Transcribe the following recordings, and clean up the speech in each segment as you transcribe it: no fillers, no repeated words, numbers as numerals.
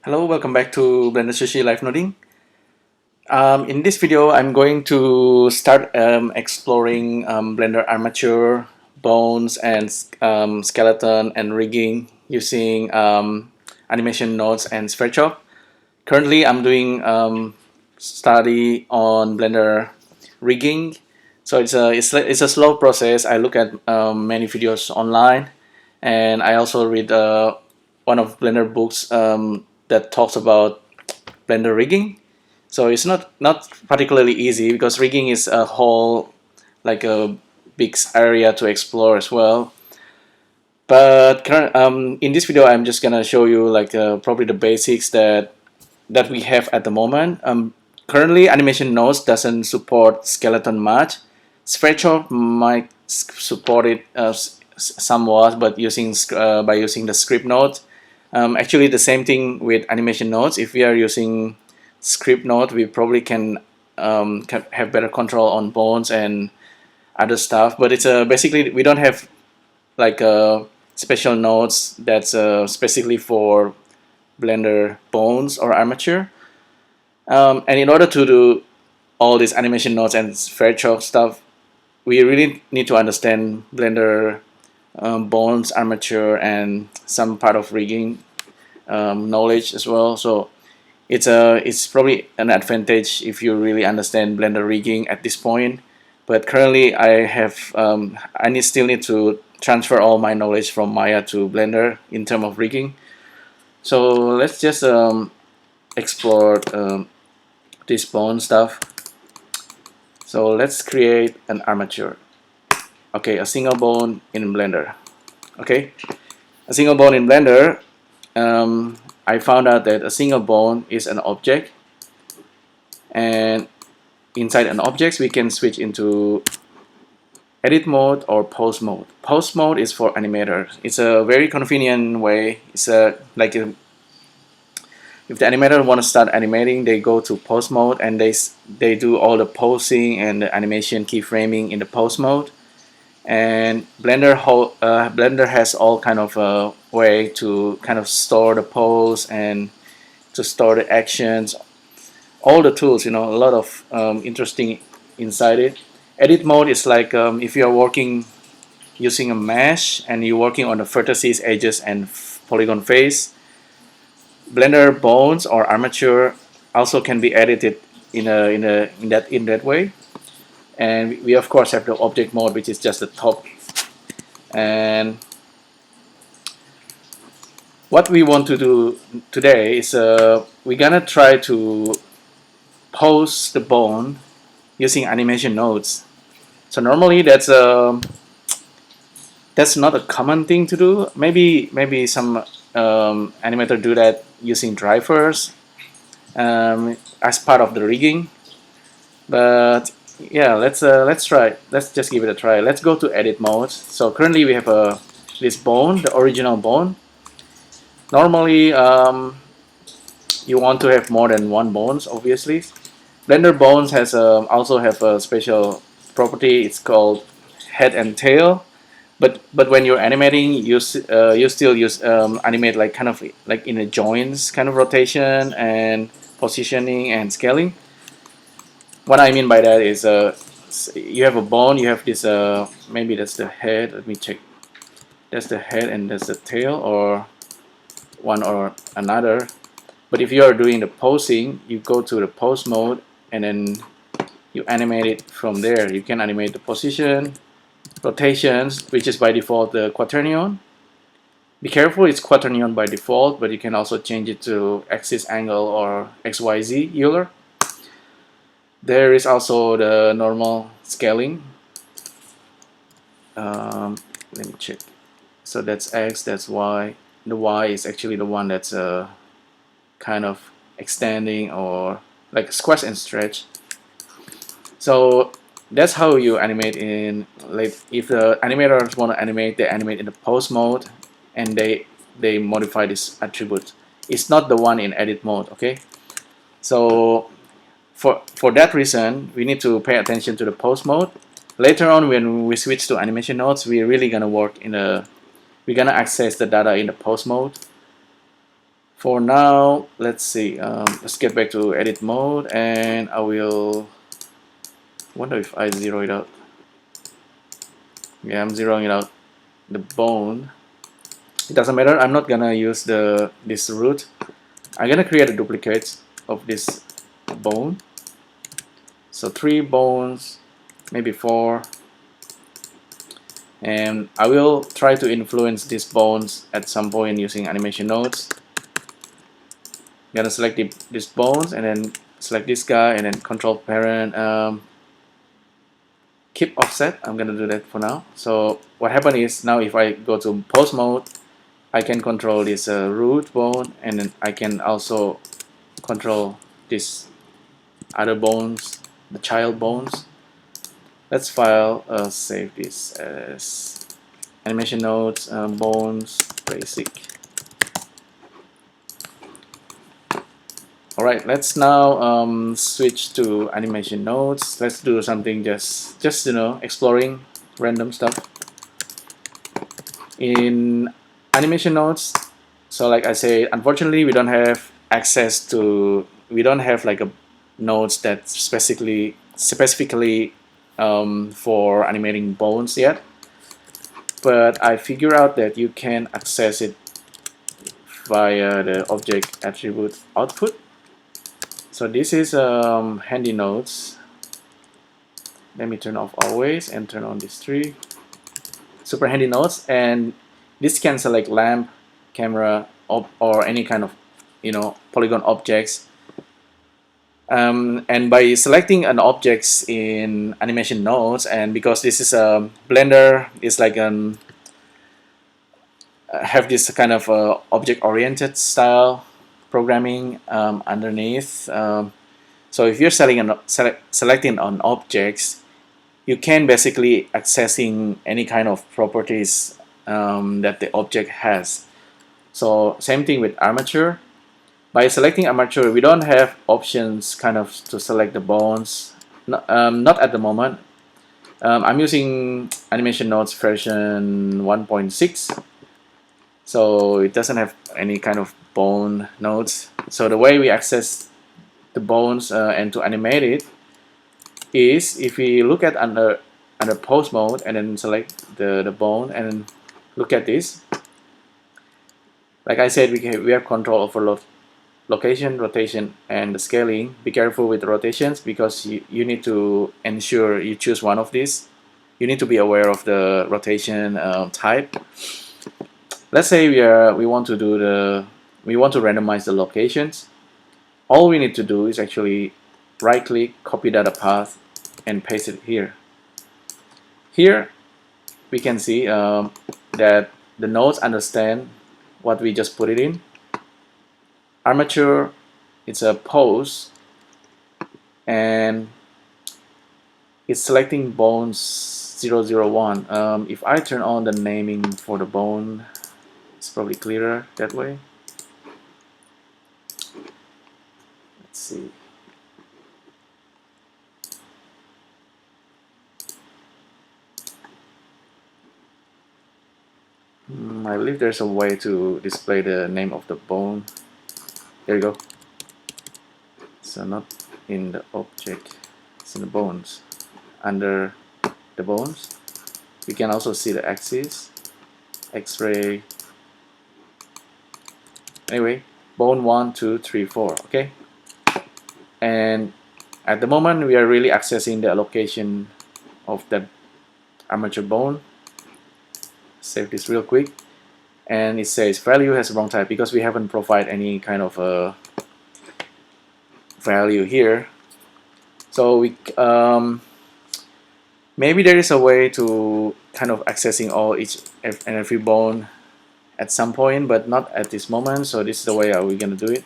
Hello, welcome back to BlenderSushi Live Noding. In this video, I'm going to start exploring Blender Armature Bones and skeleton and rigging using Animation Nodes and Sverchok. Currently, I'm doing study on Blender rigging, so it's a slow process. I look at many videos online, and I also read one of Blender books that talks about Blender rigging. So it's not particularly easy because rigging is a whole like a big area to explore as well. But in this video, I'm just gonna show you like probably the basics that we have at the moment. Currently, Animation Nodes doesn't support skeleton much. Sverchok might support it somewhat, but by using the script node. Actually, the same thing with Animation Nodes. If we are using script node, we probably can have better control on bones and other stuff. But it's basically we don't have like special nodes that's specifically for Blender Bones or Armature. And in order to do all these animation nodes and Sverchok stuff, we really need to understand Blender Bones, Armature, and some part of rigging knowledge as well. So it's probably an advantage if you really understand Blender rigging at this point. But currently, I still need to transfer all my knowledge from Maya to Blender in terms of rigging. So let's just explore this bone stuff. So let's create an armature. Okay, a single bone in Blender. Okay, a single bone in Blender. I found out that a single bone is an object, and inside an object we can switch into edit mode or pose mode. Pose mode is for animators. It's a very convenient way. It's like if the animator want to start animating, they go to pose mode and they do all the posing and the animation keyframing in the pose mode. And Blender has all kind of way to kind of store the pose and to store the actions, all the tools, a lot of interesting inside it. Edit mode is like if you are working using a mesh and you're working on the vertices, edges, and polygon face. Blender Bones or Armature also can be edited in that way. And we of course have the object mode, which is just the top. And what we want to do today is we're gonna try to pose the bone using animation nodes. So normally that's not a common thing to do. Maybe some animator do that using drivers as part of the rigging. But yeah, let's try. Let's just give it a try. Let's go to edit mode. So currently we have this bone, the original bone. Normally you want to have more than one bones, obviously. Blender Bones has also have a special property. It's called head and tail. But when you're animating, you still use animate like kind of like in a joints kind of rotation and positioning and scaling. What I mean by that is you have a bone, you have this maybe that's the head. Let me check. That's the head and that's the tail, or one or another. But if you are doing the posing, you go to the pose mode and then you animate it from there. You can animate the position, rotations, which is by default the Quaternion. Be careful, it's Quaternion by default, but you can also change it to axis angle or XYZ Euler. There is also the normal scaling. Let me check. So that's X, that's Y. The Y is actually the one that's kind of extending or like squash and stretch. So that's how you animate in, like, if the animators want to animate, they animate in the pose mode and they modify this attribute. It's not the one in edit mode, okay? So for that reason, we need to pay attention to the pose mode. Later on, when we switch to animation nodes, we're really gonna work we're gonna access the data in the pose mode. For now, let's see. Let's get back to edit mode, and I will wonder if I zero it out. Yeah, I'm zeroing it out. The bone. It doesn't matter. I'm not gonna use this root. I'm gonna create a duplicate of this bone. So 3 bones, maybe 4. And I will try to influence these bones at some point using animation nodes. I'm gonna select these bones and then select this guy and then control parent, keep offset. I'm gonna do that for now. So what happened is, now if I go to pose mode, I can control this root bone, and then I can also control this other bones, the child bones. Let's file, save this as animation nodes, bones, basic. Alright, let's now switch to animation nodes. Let's do something just you know, exploring random stuff. In animation nodes, so like I say, unfortunately we don't have access to, we don't have like a nodes that specifically for animating bones yet. But I figure out that you can access it via the object attribute output. So this is handy nodes. Let me turn off always and turn on these 3 super handy nodes, and this can select lamp, camera, or any kind of, you know, polygon objects. And by selecting an objects in animation nodes, and because this is a Blender, it's like have this kind of object-oriented style programming underneath. So if you're selecting on objects, you can basically accessing any kind of properties that the object has. So same thing with armature. By selecting armature, we don't have options kind of to select the bones. Not at the moment. I'm using Animation Nodes version 1.6. So it doesn't have any kind of bone nodes. So the way we access the bones and to animate it is, if we look at under pose mode and then select the bone and look at this. Like I said, we have control over location, rotation, and the scaling. Be careful with the rotations, because you need to ensure you choose one of these. You need to be aware of the rotation type. Let's say we want to randomize the locations. All we need to do is actually right click, copy data path, and paste it here. Here we can see that the nodes understand what we just put it in. Armature, it's a pose, and it's selecting bones 001. If I turn on the naming for the bone, it's probably clearer that way. Let's see. I believe there's a way to display the name of the bone. There you go. So not in the object, it's in the bones. Under the bones, you can also see the axis, X-ray. Anyway, bone 1, 2, 3, 4. Okay. And at the moment, we are really accessing the allocation of the armature bone. Save this real quick, and it says value has wrong type because we haven't provided any kind of a value here. So we maybe there is a way to kind of accessing each and every bone at some point, but not at this moment. So this is the way we're gonna do it.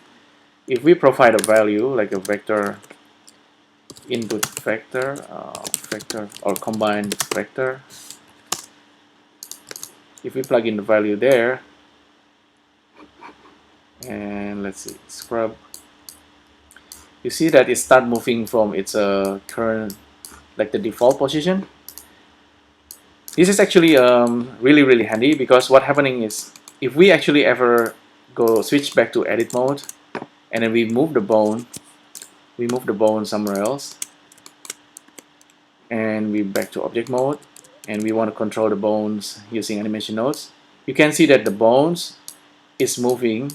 If we provide a value like a vector, input vector, vector or combined vector. If we plug in the value there, and let's see, scrub, you see that it start moving from its current, like the default position. This is actually really handy, because what happening is, if we actually ever go switch back to edit mode, and then we move the bone somewhere else, and we back to object mode, and we want to control the bones using animation nodes. You can see that the bones is moving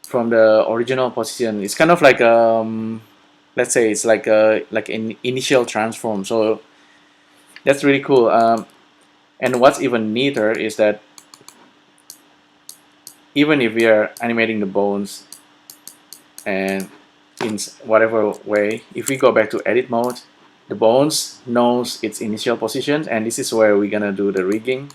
from the original position. It's kind of like let's say it's like an initial transform. So that's really cool. And what's even neater is that even if we are animating the bones and in whatever way, if we go back to edit mode, the bones knows its initial position, and this is where we're gonna do the rigging.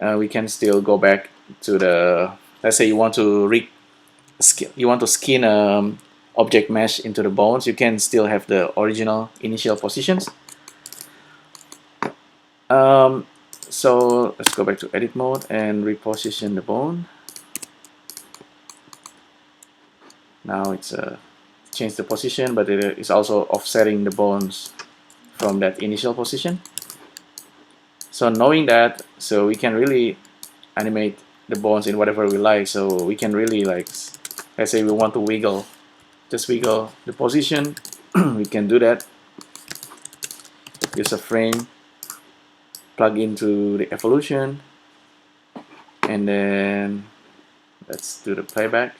We can still go back to the, let's say you want to skin object mesh into the bones. You can still have the original initial positions. So let's go back to edit mode and reposition the bone. Now it's changed the position, but it is also offsetting the bones from that initial position. So knowing that, so we can really animate the bones in whatever we like. So we can really, like, let's say we want to wiggle, just wiggle the position. We can do that. Use a frame, plug into the evolution, and then let's do the playback.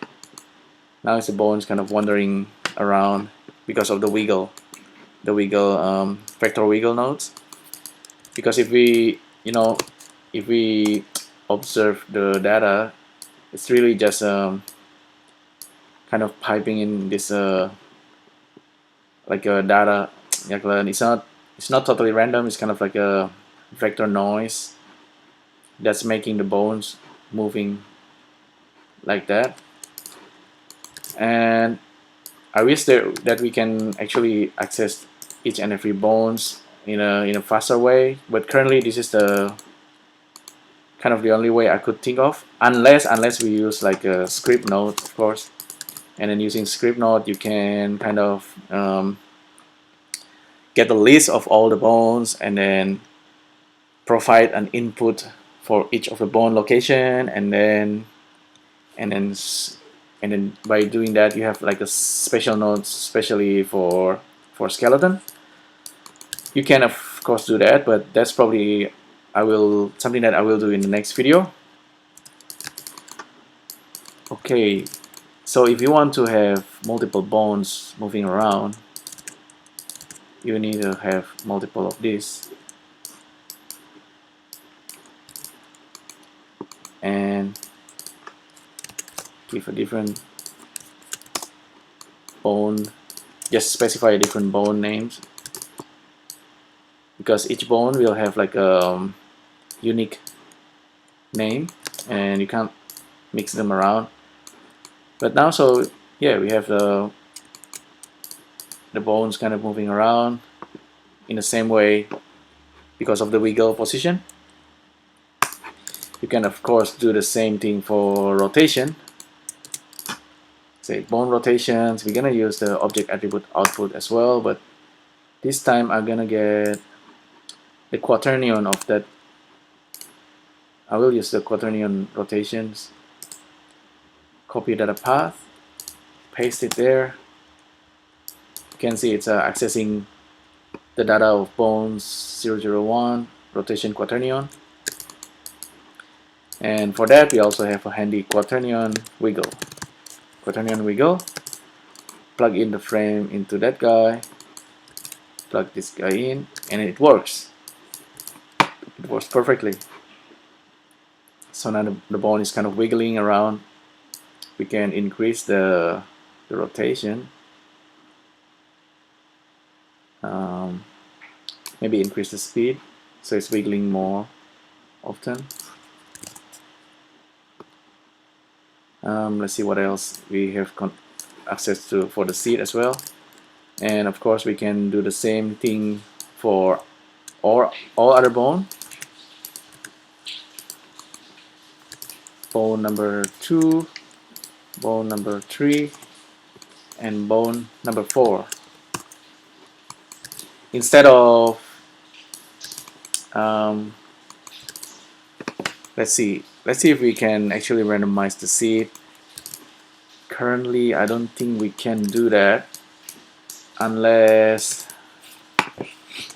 Now it's the bones kind of wandering around because of the vector wiggle nodes. Because if we, if we observe the data, it's really just kind of piping in this like a data. It's not totally random. It's kind of like a vector noise that's making the bones moving like that. And I wish that we can actually access each and every bones in a faster way, but currently this is the kind of the only way I could think of, unless we use like a script node, of course. And then using script node, you can kind of get a list of all the bones and then provide an input for each of the bone location, and then by doing that, you have like a special node especially for skeleton. You can of course do that, but that's probably something that I will do in the next video. Okay, so if you want to have multiple bones moving around, you need to have multiple of these, and give a different bone, just specify different bone names, because each bone will have like a unique name and you can't mix them around. But now, so yeah, we have the bones kind of moving around in the same way because of the wiggle position. You can of course do the same thing for rotation. Say bone rotations, we're gonna use the object attribute output as well, but this time I'm gonna get the quaternion of that. I will use the quaternion rotations, copy data path, paste it there. You can see it's accessing the data of bones 001 rotation quaternion, and for that we also have a handy quaternion wiggle. Plug in the frame into that guy, plug this guy in, and it works. It works perfectly. So now the bone is kind of wiggling around. We can increase the rotation. Maybe increase the speed so it's wiggling more often. Let's see what else we have access to for the seed as well. And of course we can do the same thing for all other bone. Bone number 2, bone number 3, and bone number 4. Instead of let's see, let's see if we can actually randomize the seed. Currently, I don't think we can do that unless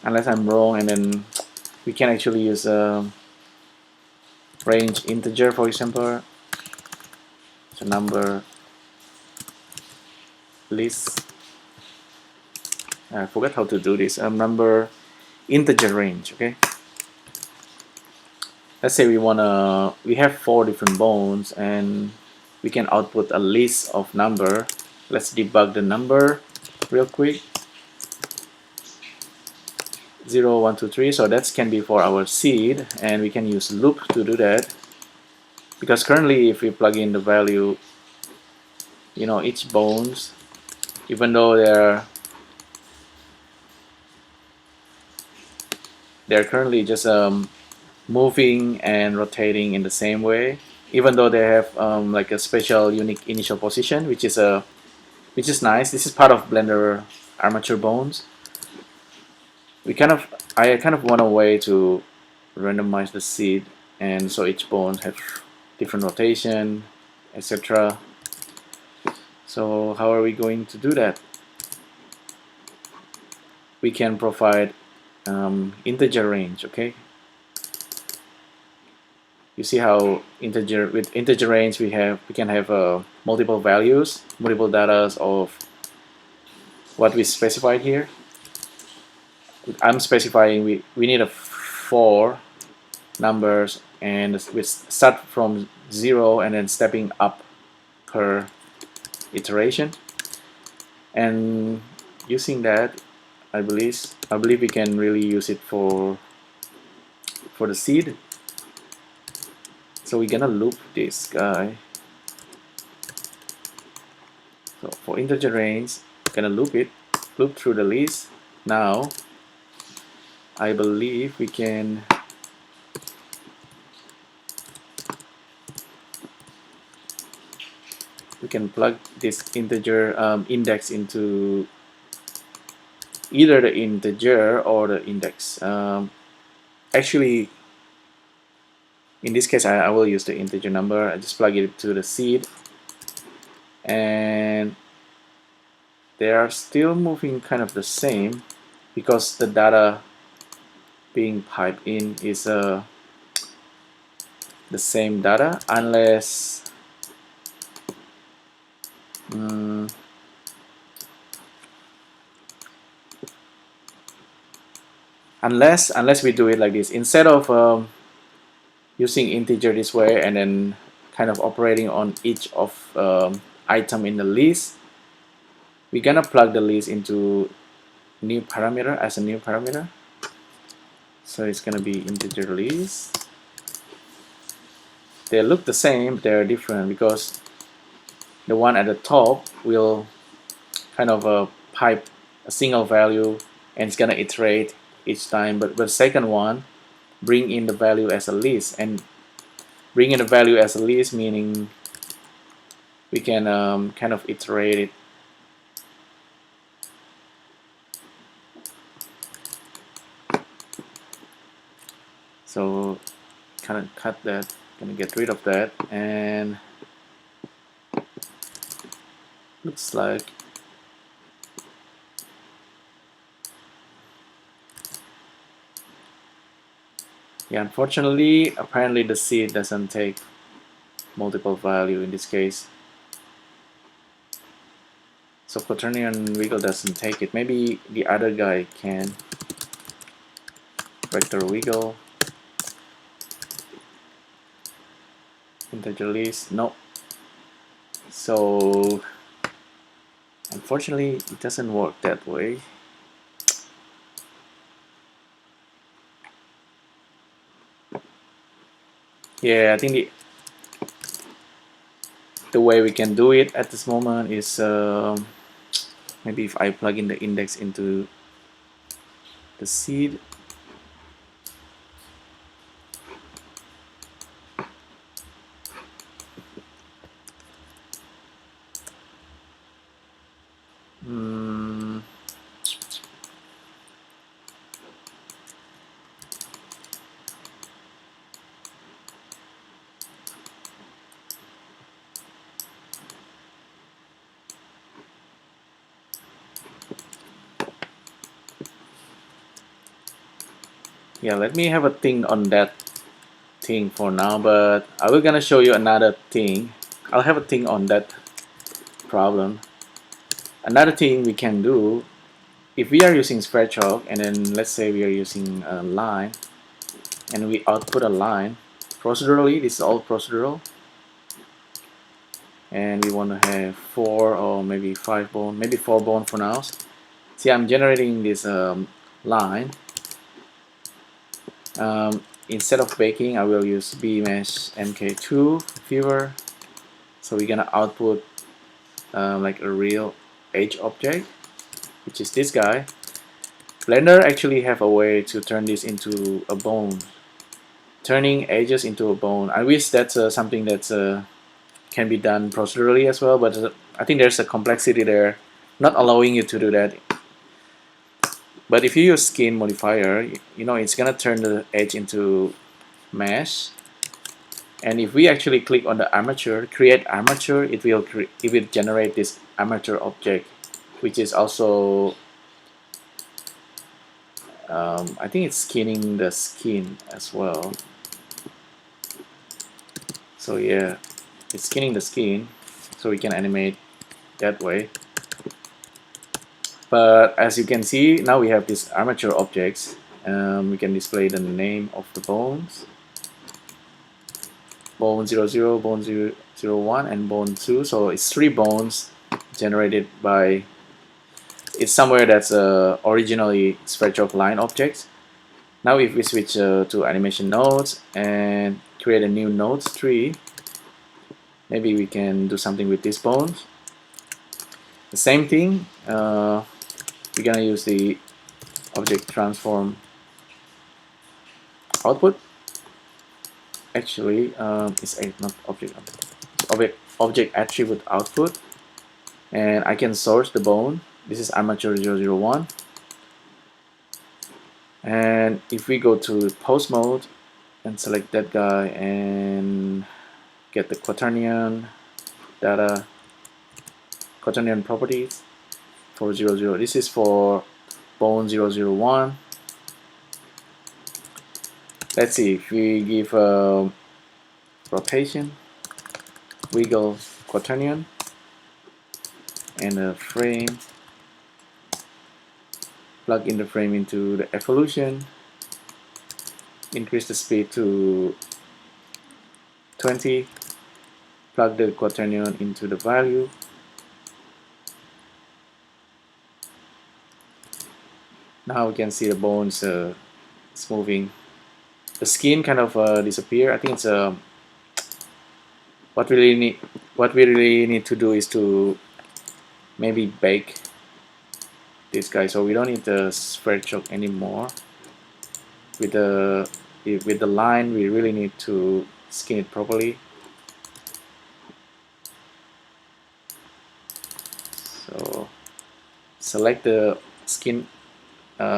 I'm wrong, and then we can actually use a range integer, for example, so number list. I forgot how to do this. Number integer range. Okay. Let's say we have 4 different bones, and we can output a list of number. Let's debug the number real quick. 0, 1, 2, 3. So that can be for our seed, and we can use loop to do that. Because currently, if we plug in the value, each bones, even though they're currently just moving and rotating in the same way, even though they have like a special unique initial position, which is nice. This is part of Blender Armature Bones. I kind of want a way to randomize the seed, and so each bone have different rotation, etc. So how are we going to do that? We can provide integer range. Okay, you see how with integer range we can have multiple values, multiple data of what we specified here. I'm specifying we need 4 numbers, and we start from 0 and then stepping up per iteration. And using that, I believe we can really use it for the seed. So we're gonna loop this guy. So for integer range, gonna loop through the list. Now I believe we can plug this integer index into either the integer or the index. Actually, in this case, I will use the integer number. I just plug it to the seed, and they are still moving kind of the same because the data being piped in is the same data, unless unless we do it like this. Instead of using integer this way and then kind of operating on each of item in the list, we're gonna plug the list into new parameter as a new parameter. So it's gonna be integer list. They look the same, they're different because the one at the top will kind of pipe a single value and it's gonna iterate each time, but the second one bring in the value as a list, and bring in the value as a list meaning we can kind of iterate it. So kind of cut that, gonna get rid of that, and looks like yeah, unfortunately, apparently the seed doesn't take multiple value in this case. So Quaternion Wiggle doesn't take it. Maybe the other guy can. Vector Wiggle. Integer list. No. So unfortunately, it doesn't work that way. Yeah, I think the way we can do it at this moment is maybe if I plug in the index into the seed. Yeah, let me have a thing on that thing for now, but I will gonna show you another thing. I'll have a thing on that problem. Another thing we can do, if we are using Sverchok, and then let's say we are using a line, and we output a line procedurally, this is all procedural, and we want to have 4 or maybe 5 bone, maybe 4 bone for now. See, I'm generating this line. Instead of baking, I will use bmesh mk2 viewer, so we're gonna output like a real edge object, which is this guy. Blender actually have a way to turn this into a bone, turning edges into a bone. I wish that's something that's can be done procedurally as well, but I think there's a complexity there not allowing you to do that. But if you use skin modifier, you know it's gonna turn the edge into mesh. And if we actually click on the armature, create armature, it will generate this armature object, which is also I think it's skinning the skin as well. So yeah, it's skinning the skin, so we can animate that way. But as you can see, now we have these armature objects. We can display the name of the bones. Bone 00, bone 001, and bone 2. So it's 3 bones generated by, it's somewhere that's originally Sverchok line objects. Now if we switch to animation nodes and create a new nodes tree, maybe we can do something with these bones. The same thing, we're gonna use the object transform output. Actually, it's not object attribute output, and I can source the bone. This is armature 001. And if we go to pose mode and select that guy and get the quaternion data, quaternion properties for 00. This is for bone 001. Let's see if we give a rotation, wiggle quaternion, and a frame, plug in the frame into the evolution, increase the speed to 20, plug the quaternion into the value, now we can see the bones it's moving. The skin kind of disappear. I think it's what we really need to do is to maybe bake this guy, so we don't need the Sverchok anymore. With the line, we really need to skin it properly. So select the skin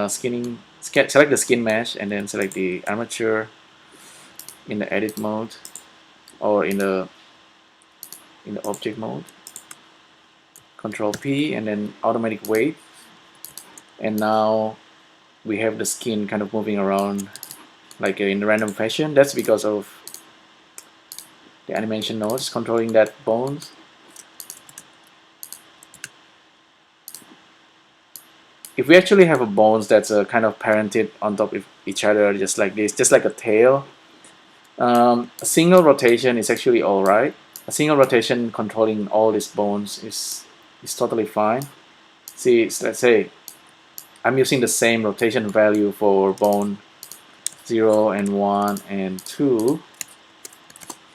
select the skin mesh, and then select the armature in the edit mode or in the object mode. Control P and then automatic weight, and now we have the skin kind of moving around like in random fashion. That's because of the animation nodes controlling that bones. If we actually have a bones that's kind of parented on top of each other, just like this, just like a tail, a single rotation is actually alright. A single rotation controlling all these bones is totally fine. See, let's say I'm using the same rotation value for bone 0 and 1 and 2.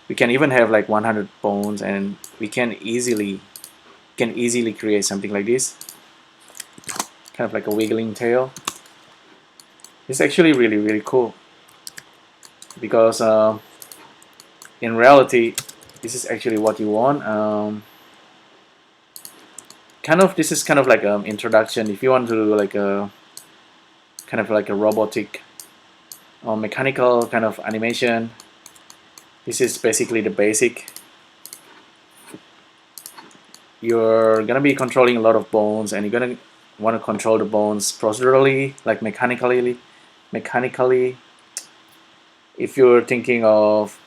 We can even have like 100 bones, and we can easily create something like this, kind of like a wiggling tail. It's actually really cool, because in reality this is actually what you want. This is kind of like an introduction. If you want to do like a kind of like a robotic or mechanical kind of animation, this is basically the basic. You're gonna be controlling a lot of bones, and you're gonna want to control the bones procedurally, like mechanically, mechanically. If you're thinking of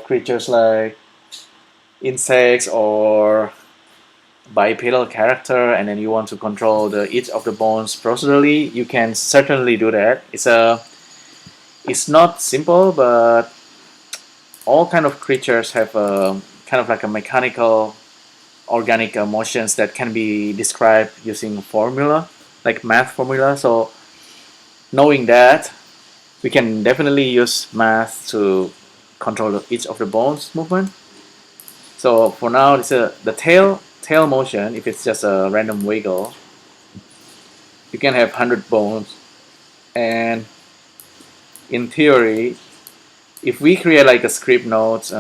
creatures like insects or bipedal character, and then you want to control each of the bones procedurally, you can certainly do that. It's not simple, but all kind of creatures have a kind of like a mechanical organic motions that can be described using formula, like math formula. So knowing that, we can definitely use math to control each of the bones movement. So for now, the tail motion. If it's just a random wiggle, you can have 100 bones, and in theory, if we create like a script nodes,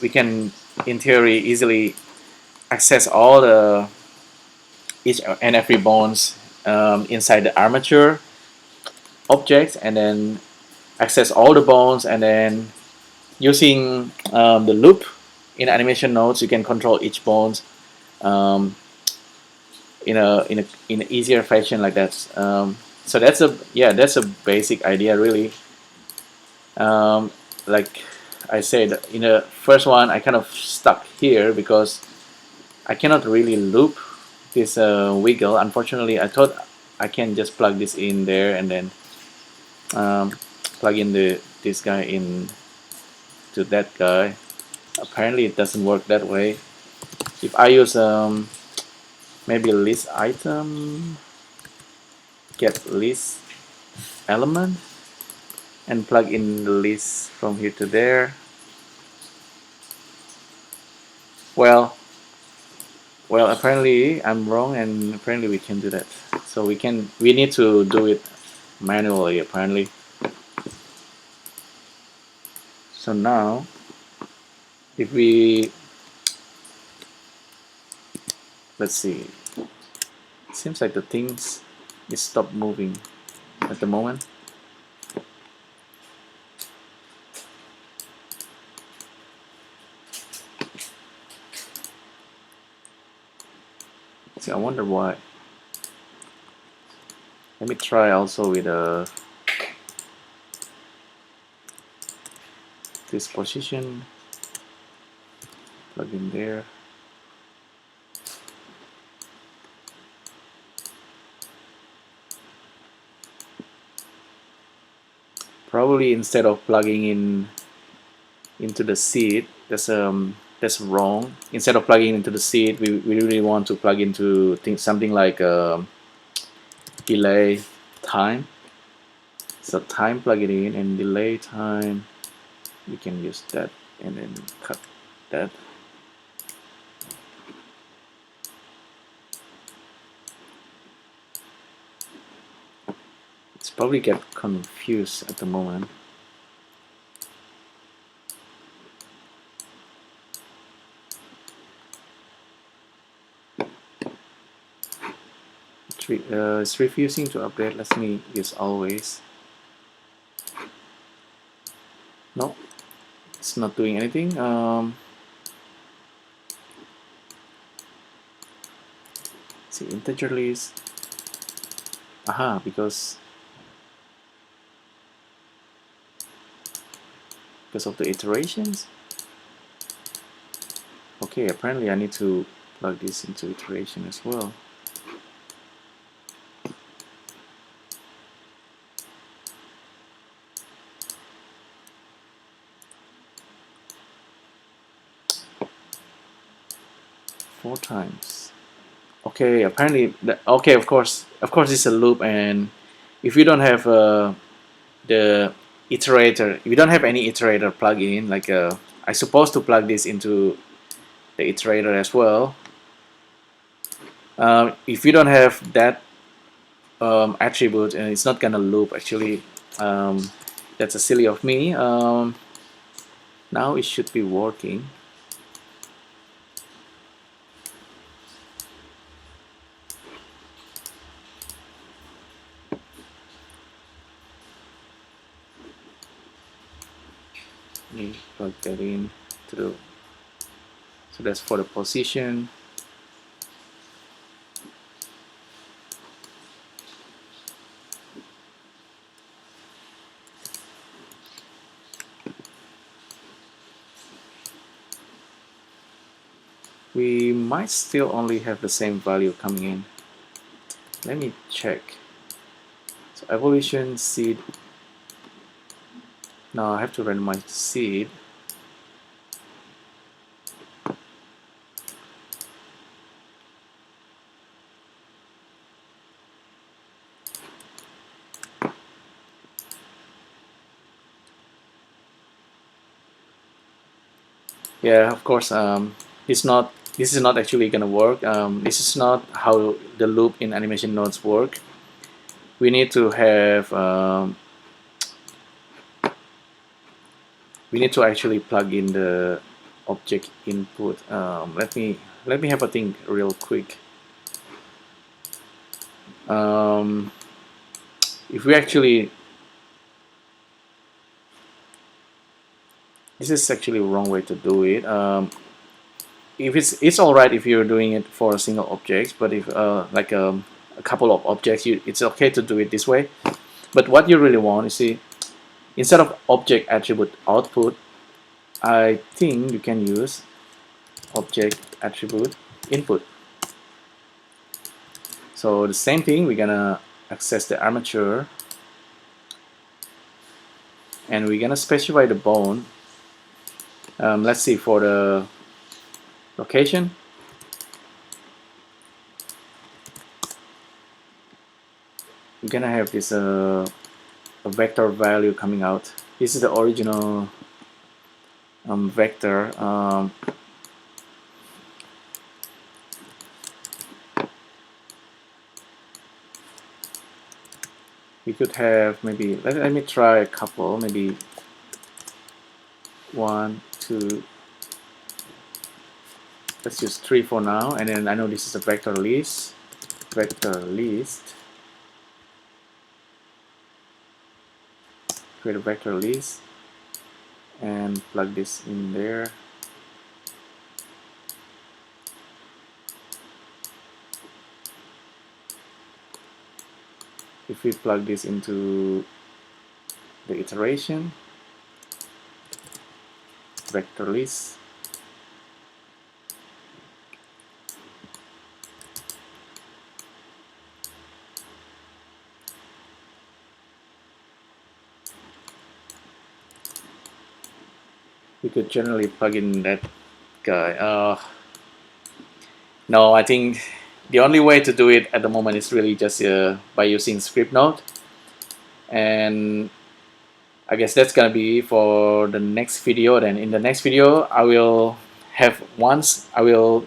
we can, in theory, easily access all the each and every bones inside the armature object, and then access all the bones, and then using the loop in animation nodes, you can control each bones um, in an easier fashion like that. So that's a basic idea really. Like I said, in the first one, I kind of stuck here because I cannot really loop this wiggle. Unfortunately, I thought I can just plug this in there and then plug in this guy in to that guy. Apparently, it doesn't work that way. If I use maybe list item, get list element, and plug in the list from here to there. Well, apparently I'm wrong, and apparently we can do that. So we need to do it manually apparently. So now, if we, let's see, it seems like the things is stopped moving at the moment. See, I wonder why. Let me try also with this position, plug in there. Probably instead of plugging in into the seed, that's wrong. Instead of plugging into the seed, we really want to plug into something like delay time. So time, plug it in, and delay time, we can use that and then cut that. It's probably get confused at the moment. It's refusing to update. Let me use always. No, it's not doing anything. See, integer list. Aha, because of the iterations. Okay, apparently I need to plug this into iteration as well. Four times. Okay, apparently okay, of course it's a loop, and if you don't have the iterator, if you don't have any iterator plugin, like I supposed to plug this into the iterator as well. If you don't have that attribute, and it's not gonna loop actually. That's a silly of me. Now it should be working. Let me plug that in to the, so that's for the position. we might still only have the same value coming in. Let me check. So evolution seed. Now I have to randomize the seed. Yeah, of course. This is not actually gonna work. This is not how the loop in animation nodes work. We need to have we need to actually plug in the object input. Let me have a think real quick. If we actually, this is actually a wrong way to do it. If it's all right if you're doing it for a single object, but if like a couple of objects, it's okay to do it this way. But what you really want, you see, instead of object attribute output, I think you can use object attribute input. So the same thing, we're gonna access the armature, and we're gonna specify the bone. Let's see, for the location, we're gonna have this a vector value coming out. This is the original vector. We could have maybe, let me try a couple, maybe 1, 2, let's use 3 for now, and then I know this is a vector list. Create a vector list and plug this in there. If we plug this into the iteration, vector list, we could generally plug in that guy. No, I think the only way to do it at the moment is really just by using script node, and I guess that's gonna be for the next video. Then in the next video I will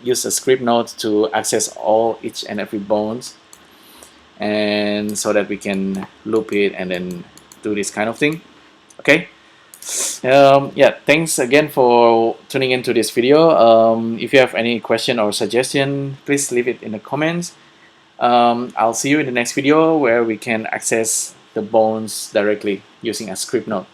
use a script node to access each and every bones, and so that we can loop it and then do this kind of thing. Okay. Yeah, thanks again for tuning into this video. If you have any question or suggestion, please leave it in the comments. I'll see you in the next video where we can access the bones directly using a script node.